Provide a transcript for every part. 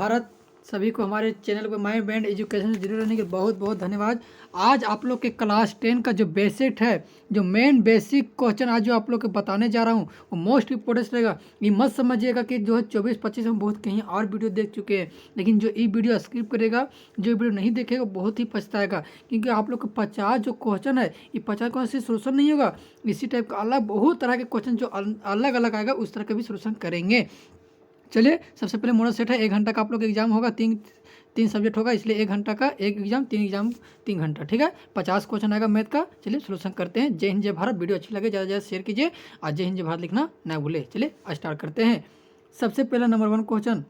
भारत। सभी को हमारे चैनल पर माई बैंड एजुकेशन से जुड़े रहने के बहुत बहुत धन्यवाद। आज आप लोग के क्लास 10 का जो बेसिक है, जो मेन बेसिक क्वेश्चन आज जो आप लोग को बताने जा रहा हूँ वो मोस्ट इंपोर्टेंट रहेगा। ये मत समझिएगा कि जो है 24-25 हम बहुत कहीं और वीडियो देख चुके हैं, लेकिन जो ये वीडियो स्किप करेगा, जो वीडियो नहीं देखेगा बहुत ही पछताएगा, क्योंकि आप लोग का 50 जो क्वेश्चन है ये 50 क्वेश्चन से सोल्यूशन नहीं होगा। इसी टाइप का अलग बहुत तरह के क्वेश्चन जो अलग अलग आएगा उस तरह के भी सोल्यूशन करेंगे। चलिए, सबसे पहले मॉडल सेट है। 1 घंटा का आप लोग एग्जाम होगा, तीन सब्जेक्ट होगा, इसलिए 1 घंटा का एक एग्जाम, 3 घंटा, ठीक है। 50 क्वेश्चन आएगा मैथ का। चलिए सोल्यूशन करते हैं। जय हिंद जय भारत। वीडियो अच्छी लगे ज़्यादा से ज़्यादा शेयर कीजिए और जय हिंद जय भारत लिखना ना भूले। चलिए स्टार्ट करते हैं। सबसे पहला नंबर 1 क्वेश्चन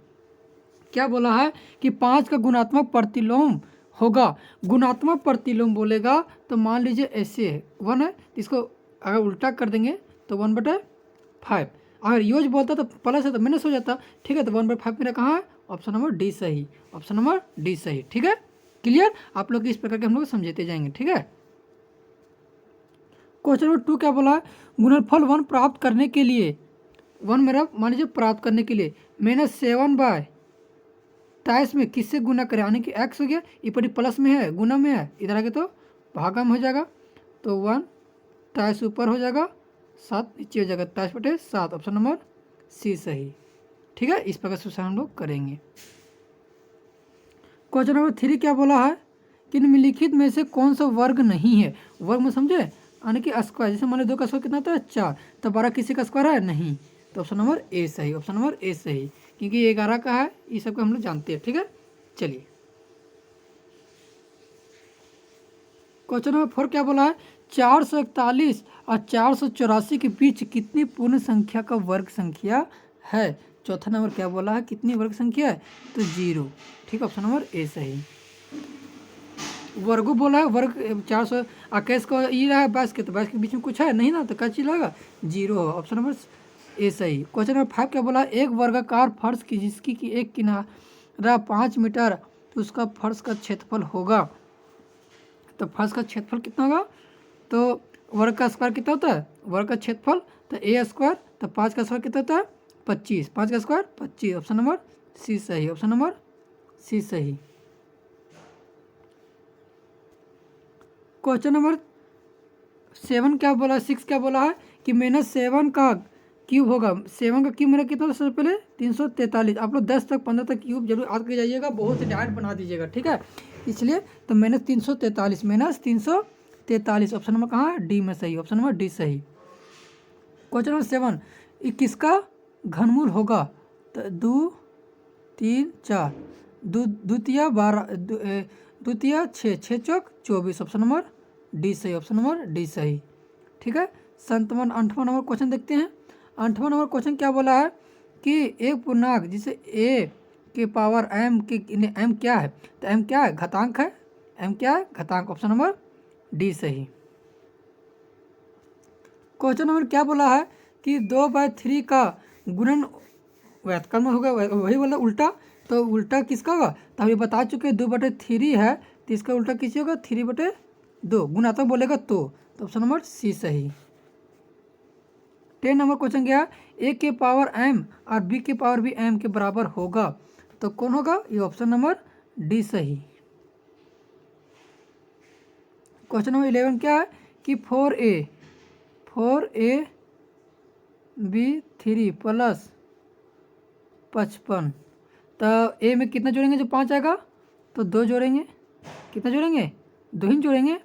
क्या बोला है कि 5 का गुणात्मक प्रतिलोम होगा। गुणात्मक प्रतिलोम बोलेगा तो मान लीजिए ऐसे है, 1 है, इसको अगर उल्टा कर देंगे तो 1/5। अगर यूज बोलता तो प्लस है तो माइनस हो जाता, ठीक है। तो 1/5 मेरा कहाँ है? ऑप्शन नंबर डी सही, ऑप्शन नंबर डी सही, ठीक है। क्लियर? आप लोग इस प्रकार के हम लोग समझते जाएंगे, ठीक है। क्वेश्चन नंबर 2 क्या बोला है? गुणनफल 1 प्राप्त करने के लिए, 1 मेरा मान लीजिए प्राप्त करने के लिए -7/23 में किससे गुना करें, यानी कि एक्स हो गया, ये पड़ी प्लस में है, गुना में है, इधर आगे तो भागा में हो जाएगा, तो 1/23 ऊपर हो जाएगा, 7 नीचे हो जाएगा, 23/7, ऑप्शन नंबर सी सही, ठीक है। इस प्रकार से हम लोग करेंगे। क्वेश्चन नंबर 3 क्या बोला है कि निम्नलिखित में से कौन सा वर्ग नहीं है। वर्ग में समझे, यानी कि स्क्वायर, जैसे मान लो 2 का स्क्वायर कितना होता है 4, तो 12 किसी का स्क्वायर है नहीं, तो ऑप्शन नंबर ए सही, ऑप्शन नंबर ए सही, क्योंकि 11 का है, ये सब को हम लोग जानते हैं, ठीक है। चलिए क्वेश्चन नंबर 4 क्या बोला है? 441 और 484 के बीच कितनी पूर्ण संख्या का वर्ग संख्या है। चौथा नंबर क्या बोला है, कितनी वर्ग संख्या है, तो 0, ठीक है, ऑप्शन नंबर ए सही। वर्गो बोला है, वर्ग 421 को ये रहा है 22 के, तो 22 के बीच में कुछ है नहीं ना, तो क्या चीज रहेगा, 0, ऑप्शन नंबर ए सही। क्वेश्चन नंबर 5 क्या बोला है? एक वर्गाकार फर्श की जिसकी की एक किनारा 5 मीटर, तो उसका फर्श का क्षेत्रफल होगा, तो फर्श का क्षेत्रफल कितना होगा, तो वर्ग का स्क्वायर कितना होता है, वर्ग का क्षेत्रफल, तो ए स्क्वायर, तो 5 का स्क्वायर कितना होता है 25, 5 का स्क्वायर 25, ऑप्शन नंबर सी सही, ऑप्शन नंबर सी सही। क्वेश्चन नंबर 7 क्या बोला है, 6 क्या बोला है कि -7 का क्यूब होगा। 7 का क्यूब मेरा कितना था, सबसे पहले 343। आप लोग 10 तक 15 तक क्यूब जरूर याद कर जाइएगा, बहुत ही डायरेक्ट बना दीजिएगा, ठीक है। इसलिए तो -343, ऑप्शन नंबर कहाँ है, डी में सही, ऑप्शन नंबर डी सही। क्वेश्चन नंबर 7 ये किसका घनमूल होगा, तो 2 3 4, द्वितीय 12, द्वितीय 6, 6 चौक 24, ऑप्शन नंबर डी सही, ऑप्शन नंबर डी सही, ठीक है। 8वां नंबर क्वेश्चन देखते हैं। 8वां नंबर क्वेश्चन क्या बोला है कि एक पूर्णांक जिसे ए के पावर एम के, एम क्या है, तो एम क्या है, घातांक है, एम क्या है, घातांक, ऑप्शन नंबर डी सही। क्वेश्चन नंबर क्या बोला है कि 2/3 का गुणन व्युत्क्रम में होगा, वही बोला उल्टा, तो उल्टा किसका होगा, तो हम ये बता चुके हैं 2/3 है, तो इसका उल्टा किसी होगा 3/2, गुणात्मक बोलेगा तो ऑप्शन नंबर सी सही। 10 नंबर क्वेश्चन क्या, ए के पावर एम और बी के पावर भी एम के बराबर होगा, तो कौन होगा, ये ऑप्शन नंबर डी सही। क्वेश्चन नंबर 11 क्या है कि 4a बी 3 + 55, तो ए में कितना जोड़ेंगे, जो 5 आएगा तो 2 जोड़ेंगे, कितना जोड़ेंगे, 2 ही जोड़ेंगे,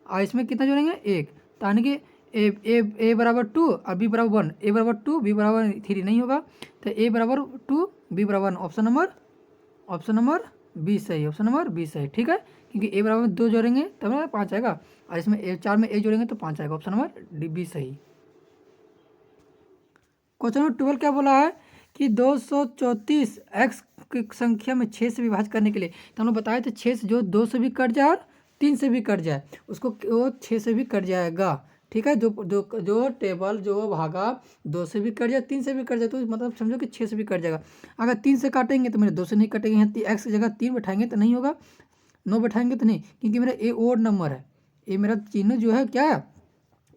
और इसमें कितना जोड़ेंगे 1, तो यानी कि ए बराबर 2 और बी बराबर 1, ए बराबर 2 बी बराबर 3 नहीं होगा, तो ए बराबर 2 बी बराबर 1, ऑप्शन नंबर बी सही, ऑप्शन नंबर बी सही, ठीक है, क्योंकि ए बराबर 2 जोड़ेंगे तब तो 5 आएगा, और इसमें 4 में ए जोड़ेंगे तो 5 आएगा, ऑप्शन नंबर डी बी सही। क्वेश्चन नंबर 12 क्या बोला है कि 234 एक्स की संख्या में 6 से विभाजित करने के लिए, तो हम लोग बताए थे 6 से जो 2 से भी कट जाए और 3 से भी कट जाए उसको वो 6 से भी कट जाएगा, ठीक है। जो टेबल जो भागा 2 से भी कट जाए 3 से भी कट जाए, तो मतलब समझो कि 6 से भी कट जाएगा। अगर 3 से काटेंगे तो मेरे 2 से नहीं कटेंगे, यहाँ एक्स की जगह 3 बैठाएंगे तो नहीं होगा, 9 बैठाएंगे तो नहीं, क्योंकि मेरा ए ओड नंबर है, ये मेरा चिन्ह जो है क्या है,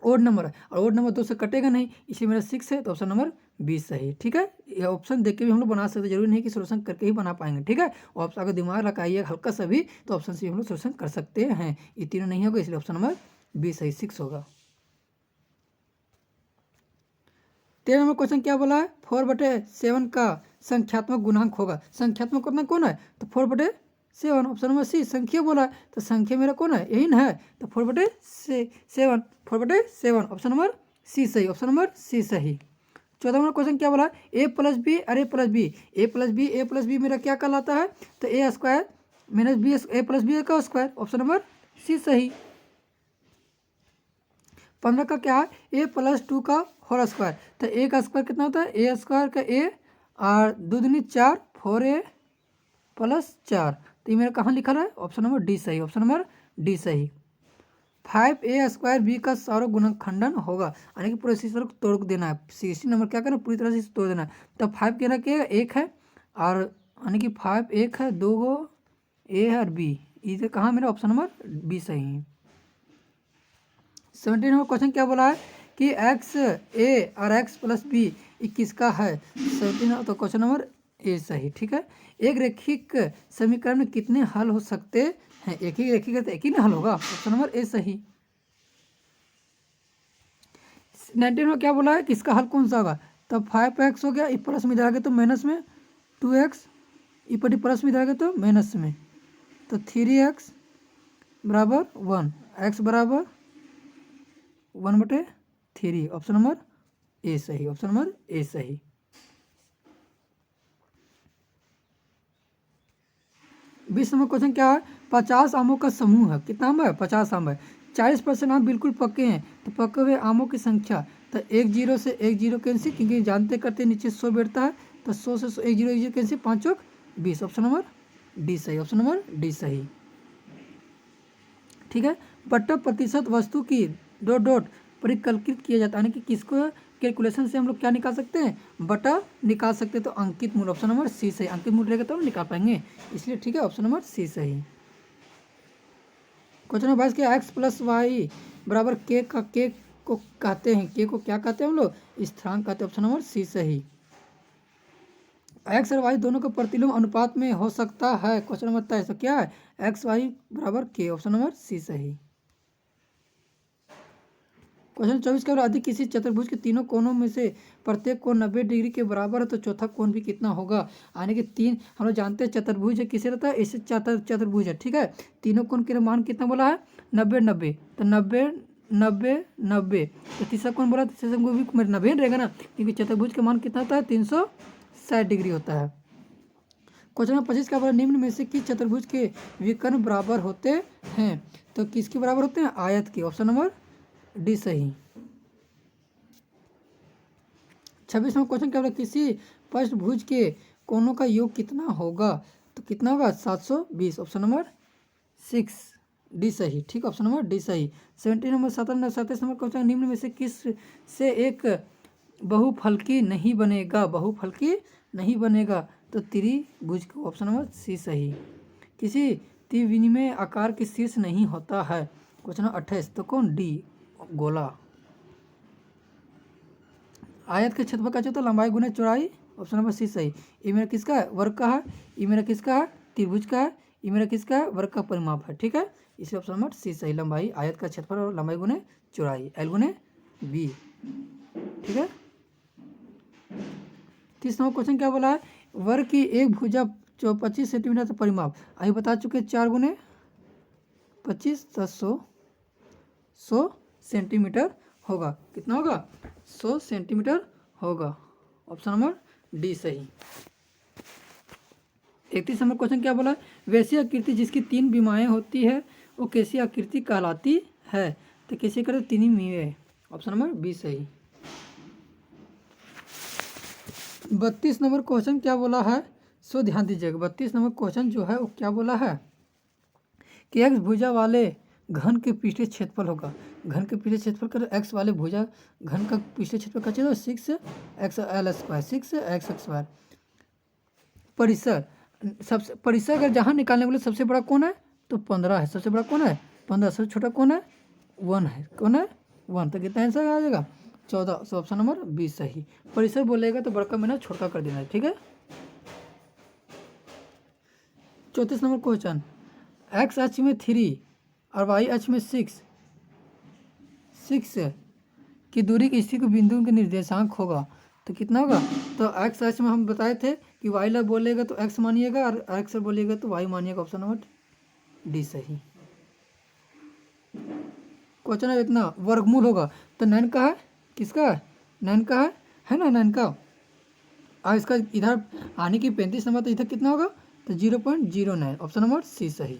ओड नंबर है, और ओड नंबर 2 से कटेगा नहीं, इसलिए मेरा 6 है, तो ऑप्शन नंबर बी सही। ठीक है, ये ऑप्शन देख के भी हम लोग बना सकते हैं, जरूरी नहीं कि सोल्यूशन करके ही बना पाएंगे। ठीक है, ऑप्शन अगर दिमाग लगाइए हल्का सा भी तो ऑप्शन सी हम लोग सोल्यूशन कर सकते हैं। ये तीनों नहीं होगा, इसलिए ऑप्शन नंबर बी सही 6 होगा। 13 नंबर क्वेश्चन क्या बोला है, 4/7 का संख्यात्मक गुणांक होगा। संख्यात्मक गुणांक कौन है, तो 4/7, ऑप्शन नंबर सी संख्या बोला है, तो संख्या मेरा कौन है, यही ना है, तो 4/7, 4/7, ऑप्शन नंबर सी सही, ऑप्शन नंबर सी सही। 14 नंबर क्वेश्चन क्या बोला, ए प्लस बी अरे प्लस बी, ए प्लस बी, ए प्लस बी मेरा क्या कहलाता है, तो ए स्क्वायर माइनस बी, ए प्लस बी का स्क्वायर, ऑप्शन नंबर सी सही। 15 का क्या है, ए प्लस 2 का होल स्क्वायर, तो ए का स्क्वायर कितना होता है, ए स्क्वायर का ए और 2 दूनी 4, 4a प्लस 4, तो ये मेरा कहाँ लिखा है, ऑप्शन नंबर डी सही, ऑप्शन नंबर डी सही। 5a स्क्वायर बी का सारो गुणक खंडन होगा, यानी कि पूरे सिस्टम को तोड़ देना है, 60 नंबर क्या करना है, पूरी तरह से इसे तोड़ देना है। तो 5 कहना क्या है, एक है, और यानी कि 5 एक है, 2 गो ए है और बी, इसे कहाँ मेरा ऑप्शन नंबर बी सही है। 17 नंबर क्वेश्चन क्या बोला है कि एक्स ए और एक्स प्लस बी ये किसका है, 17, तो क्वेश्चन नंबर ए सही। ठीक है, एक रेखिक समीकरण में कितने हल हो सकते हैं, एक ही रेखिक है तो एक ही ना हल होगा, ऑप्शन नंबर ए सही। 19 में क्या बोला है कि इसका हल कौन सा होगा, तो 5x हो गया, ये प्लस में इधर आ गया तो माइनस में, 2x ये पर प्लस में इधर आ गया तो माइनस में, तो 3x बराबर 1, x बराबर 1/3, ऑप्शन नंबर ए सही, ऑप्शन नंबर ए सही। बीस नंबर क्वेश्चन क्या है, 50 आमों का समूह है, कितना आम है, 50 आम है, 40% आम बिल्कुल पके हैं, तो पके हुए आमों की संख्या, तो 1 0 से 1 0 कैंसिल, क्योंकि जानते करते नीचे 100 बैठता है, तो 100 से 1 0 1 0 कैंसिल, 5 चौक 20, ऑप्शन नंबर डी सही, ऑप्शन नंबर डी सही। ठीक है, बट्टा प्रतिशत वस्तु की डॉट डॉट परिकल्पित किया जाता है, यानी कि किसको कैलकुलेशन से हम लोग क्या निकाल सकते हैं, बटा निकाल सकते हैं, तो अंकित मूल्य, ऑप्शन नंबर सी सही, अंकित मूल्य रहेगा तो हम निकाल पाएंगे, इसलिए ठीक है, ऑप्शन नंबर सी सही। क्वेश्चन नंबर 22 के एक्स प्लस वाई बराबर के का के को कहते हैं, के को क्या कहते हैं हम लोग, स्थिरांक कहते हैं, ऑप्शन नंबर सी सही। एक्स और वाई दोनों का प्रतिलोम अनुपात में हो सकता है, क्वेश्चन नंबर 23, तो क्या है, एक्स वाई बराबर के, ऑप्शन नंबर सी सही। क्वेश्चन 24 के अधिक किसी चतुर्भुज के तीनों कोनों में से प्रत्येक कोण 90 डिग्री के बराबर है, तो चौथा कोण भी कितना होगा, यानी कि तीन हम लोग जानते हैं चतुर्भुज है किसे रहता है, ऐसे चतुर्भुज है। ठीक है, तीनों कोण के मान कितना बोला है, 90 90, तो 90 90 90, तो तीसरा कोण बोला, तीसरा कोण भी 90 रहेगा ना, क्योंकि चतुर्भुज का मान कितना होता है, 360 डिग्री होता है। क्वेश्चन नंबर 25 का बोला, निम्न में से किस चतुर्भुज के विकर्ण बराबर होते हैं, तो किसके बराबर होते हैं, आयत के, ऑप्शन नंबर डी सही। 26 नंबर क्वेश्चन क्या बोला, किसी पष्टभुज के कोणों का योग कितना होगा, तो कितना होगा, 720, ऑप्शन नंबर 6 डी सही। ठीक, ऑप्शन नंबर डी सही। 17 नंबर 27 नंबर क्वेश्चन, निम्न में से किस से एक बहुफलकी नहीं बनेगा, बहुफलकी नहीं बनेगा, तो त्रिभुज, ऑप्शन नंबर सी सही। किसी त्रिविमीय आकार की शीर्ष नहीं होता है, क्वेश्चन नंबर 28, तो कौन, डी गोला। आयत के क्षेत्रफल का होता है लंबाई गुना चौड़ाई, ऑप्शन नंबर सी सही। ये मेरा किसका है, वर्ग का है, ये मेरा किसका है, त्रिभुज का है, ये मेरा किसका है, वर्ग का परिमाप है। ठीक है, इसलिए ऑप्शन नंबर सी सही, लंबाई आयत का क्षेत्रफल और लंबाई गुने चौड़ाई, एल गुने बी। ठीक है, 30 नंबर क्वेश्चन क्या बोला है, वर्ग की एक भुजा 25 सेंटीमीटर से परिमाप, अभी बता चुके 4 गुने 25, 100 सेंटीमीटर होगा, कितना होगा, 100 सेंटीमीटर होगा, ऑप्शन नंबर डी सही। 31 नंबर क्वेश्चन क्या बोला, वैसी आकृति जिसकी 3 विमाएँ होती है वो कैसी आकृति कहलाती है, तो कैसे करें, 3 ही विमाएँ, ऑप्शन नंबर बी सही। 32 नंबर क्वेश्चन क्या बोला है, सो ध्यान दीजिएगा, 32 नंबर क्वेश्चन जो है वो क्या बोला है कि एक्स भुजा वाले घन के पीछे क्षेत्रफल होगा, घन के पीछे क्षेत्रफल कर एक्स वाले भुजा घन का पीछे क्षेत्रफल का चाहिए, 6x स्क्वायर, 6x स्क्वायर। परिसर, सबसे परिसर अगर जहाँ निकालने बोले सबसे बड़ा कौन है, तो 15 है, सबसे बड़ा कौन है 15, सबसे छोटा कौन है 1 है, कौन है 1, तो कितना आंसर आ जाएगा 14, सो ऑप्शन नंबर बी सही। परिसर बोलेगा तो बड़का मीनस छोटा कर देना है, ठीक है। 34 नंबर क्वेश्चन, एक्स अक्ष में 3 और वाई अक्ष में 6 की दूरी की स्थिति को बिंदु के निर्देशांक होगा तो कितना होगा। तो एक्स अक्ष में हम बताए थे कि वाई ला बोलेगा तो एक्स मानिएगा और एक्स बोलेगा तो वाई मानिएगा, ऑप्शन नंबर डी सही। क्वेश्चन है इतना, वर्गमूल होगा तो 9 का है, किसका है, 9 का है ना, 9 का। और इसका इधर आने की 35 नंबर, तो इधर कितना होगा तो 0.09, ऑप्शन नंबर सी सही।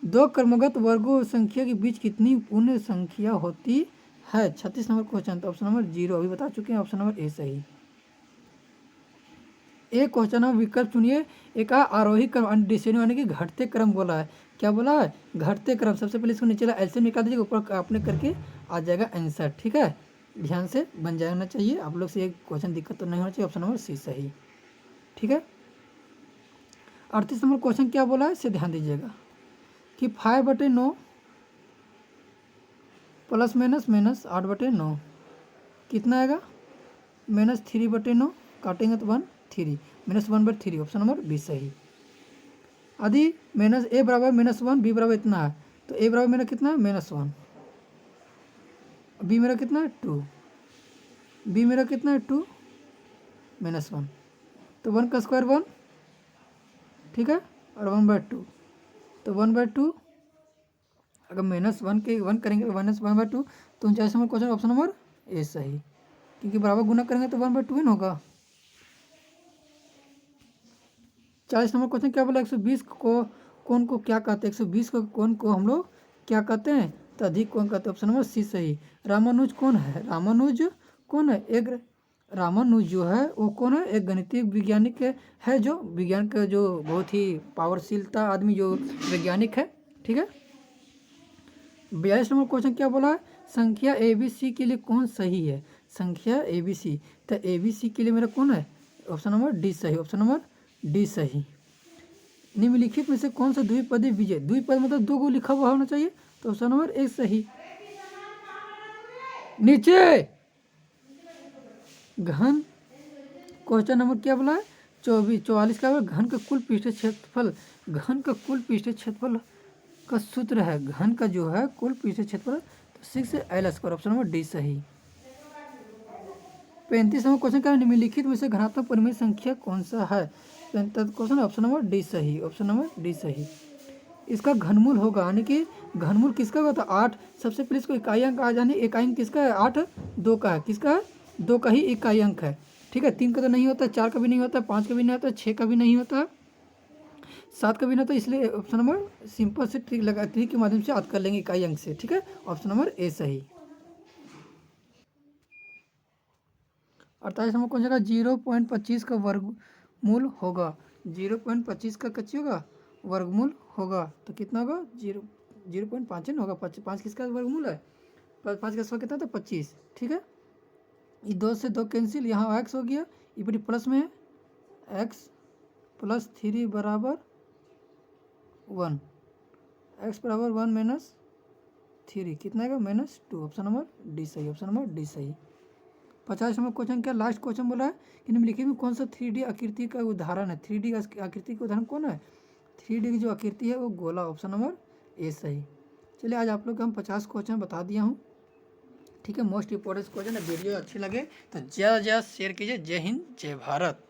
दो क्रमगत वर्गों संख्या के बीच कितनी पूर्ण संख्या होती है, 36 नंबर क्वेश्चन, तो ऑप्शन नंबर 0 अभी बता चुके हैं, ऑप्शन नंबर ए सही। एक क्वेश्चन है, विकल्प चुनिए। एक आरोही क्रम डिसेंडिंग यानी कि घटते क्रम बोला है, क्या बोला है, घटते क्रम। सबसे पहले इसको नीचे एलसीएम निकाल दीजिए, ऊपर आपने करके आ जाएगा आंसर, ठीक है। ध्यान से बन जाना चाहिए आप लोग से, एक क्वेश्चन दिक्कत तो नहीं होना चाहिए, ऑप्शन नंबर सी सही, ठीक है। 38 नंबर क्वेश्चन क्या बोला है, इसे ध्यान दीजिएगा कि 5/9 प्लस माइनस 8/9 कितना आएगा, -3/9 काटेंगे तो 1 3 -1/3, ऑप्शन नंबर बी सही। यदि -a बराबर -1, बी बराबर इतना है, तो a बराबर मेरा कितना है -1, बी मेरा कितना है 2, बी मेरा कितना है 2 -1, तो 1 का स्क्वायर 1, ठीक है, और 1/2, तो 1/2 अगर -1 के 1 करेंगे तो -1/2, तो 49 number question option number A सही, क्योंकि बराबर गुना करेंगे तो 1/2 ही ना होगा। 40 नंबर क्वेश्चन क्या बोला, 120 को कौन को क्या कहते हैं, 120 को कौन को हम लोग क्या कहते हैं, तो अधिक कौन कहते हैं, ऑप्शन नंबर सी सही। रामानुज कौन है, रामानुज कौन है, एक रामानुज जो है वो कौन है, एक गणितीय वैज्ञानिक है जो विज्ञान का जो बहुत ही पावरशीलता आदमी जो वैज्ञानिक है, ठीक है। 42 नंबर क्वेश्चन क्या बोला है, संख्या ABC के लिए कौन सही है, संख्या ABC, तो ABC के लिए मेरा कौन है, ऑप्शन नंबर डी सही, ऑप्शन नंबर डी सही। निम्नलिखित में से कौन सा द्विपदी विजय, द्विपद मतलब 2 को लिखा हुआ होना चाहिए, तो ऑप्शन नंबर ए सही। नीचे घन क्वेश्चन नंबर क्या बोला है, 44 का घन का कुल पृष्ठीय क्षेत्रफल, घन का कुल पृष्ठीय क्षेत्रफल का सूत्र है, घन का जो है कुल पृष्ठीय क्षेत्रफल, तो 6l², ऑप्शन नंबर डी सही। 35 नंबर क्वेश्चन क्या, निम्नलिखित में से घनात्मक परिमेय संख्या कौन सा है, क्वेश्चन ऑप्शन नंबर डी सही, ऑप्शन नंबर डी सही। इसका घनमूल होगा, यानी कि घनमूल किसका होगा, तो 8। सबसे पहले इसको इकाई अंक आ जाने, इकाई अंक किसका है 8, 2 का है, किसका है 2 का ही इकाई अंक है, ठीक है। 3 का तो नहीं होता, 4 का भी नहीं होता, 5 का भी नहीं होता, 6 का भी नहीं होता, 7 का भी नहीं होता, इसलिए ऑप्शन नंबर सिंपल से ट्रिक लगा, ट्रिक के माध्यम से याद कर लेंगे इकाई अंक से, ठीक है, ऑप्शन नंबर ए सही। 48 नंबर कौन सा, 0.25 का वर्गमूल होगा, 0.25 का कच्ची होगा वर्गमूल होगा, तो कितना होगा 0.5 होगा, 5 किसका वर्गमूल है, 5 का स्क्वायर कितना था 25, ठीक है। ये 2 से 2 कैंसिल, यहाँ एक्स हो गया, ये बड़ी प्लस में है, एक्स प्लस 3 बराबर 1, एक्स बराबर 1 - 3 कितना आएगा -2, ऑप्शन नंबर डी सही, ऑप्शन नंबर डी सही। 50 नंबर क्वेश्चन क्या, लास्ट क्वेश्चन बोला है कि निम्नलिखित में कौन सा 3D आकृति का उदाहरण है, 3D आकृति का उदाहरण कौन है, 3D की जो आकृति है वो गोला, ऑप्शन नंबर ए सही। चलिए आज आप लोग को हम 50 क्वेश्चन बता दिया हूँ, ठीक है। मोस्ट इंपॉर्टेंट क्वेश्चन है, वीडियो अच्छे लगे तो ज़्यादा से ज़्यादा शेयर कीजिए। जय हिंद जय भारत।